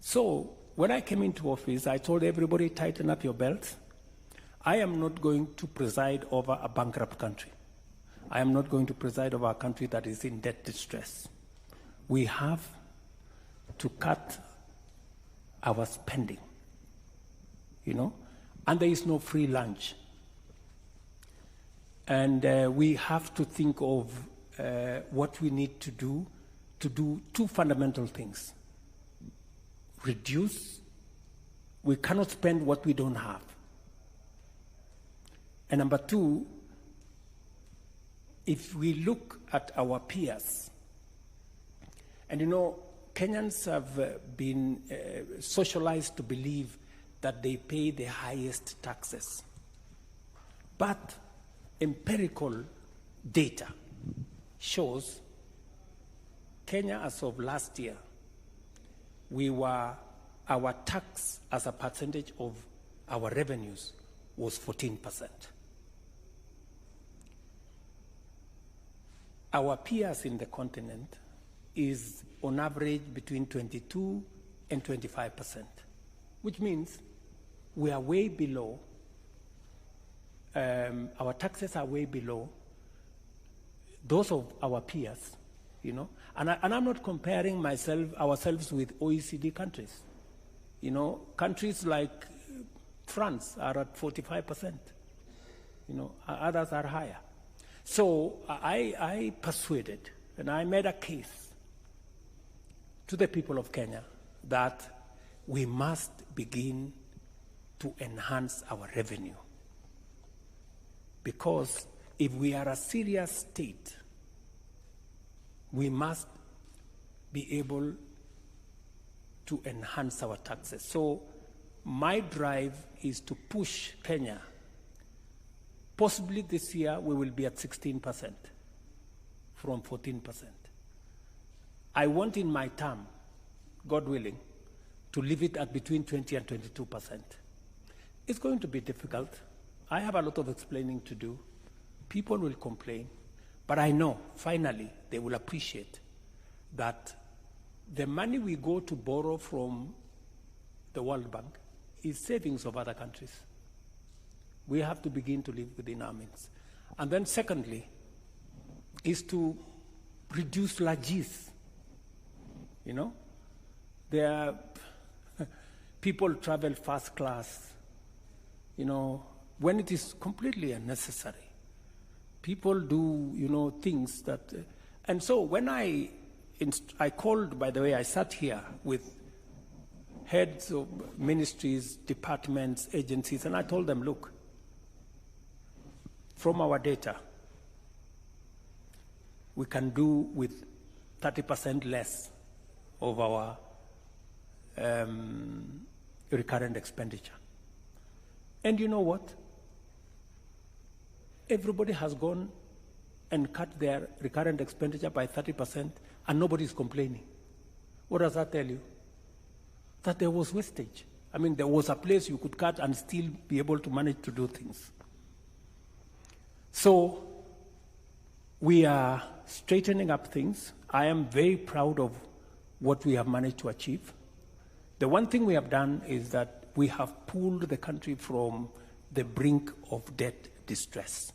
So when I came into office, I told everybody, tighten up your belts. I am not going to preside over a bankrupt country. I am not going to preside over a country that is in debt distress. We have to cut our spending, and there is no free lunch. And we have to think of what we need to do two fundamental things. Reduce. We cannot spend what we don't have. And number two, if we look at our peers, and Kenyans have been socialized to believe that they pay the highest taxes. But empirical data shows Kenya, as of last year, our tax as a percentage of our revenues was 14%. Our peers in the continent is on average between 22 and 25%, which means we are way below, our taxes are way below those of our peers, and I'm not comparing ourselves with OECD countries. Countries like France are at 45%, others are higher. So I persuaded and I made a case to the people of Kenya that we must begin to enhance our revenue. Because if we are a serious state, we must be able to enhance our taxes. So my drive is to push Kenya. Possibly this year we will be at 16% from 14%. I want in my term, God willing, to leave it at between 20 and 22%. It's going to be difficult. I have a lot of explaining to do. People will complain, but I know finally they will appreciate that the money we go to borrow from the World Bank is savings of other countries. We have to begin to live within our means. And then secondly, is to reduce largesse. People travel first class, when it is completely unnecessary. People do, things that, and so when I called, by the way, I sat here with heads of ministries, departments, agencies, and I told them, look, from our data, we can do with 30% less of our recurrent expenditure. And you know what? Everybody has gone and cut their recurrent expenditure by 30%, and nobody is complaining. What does that tell you? That there was wastage. I mean, there was a place you could cut and still be able to manage to do things. So we are straightening up things. I am very proud of what we have managed to achieve. The one thing we have done is that we have pulled the country from the brink of debt distress.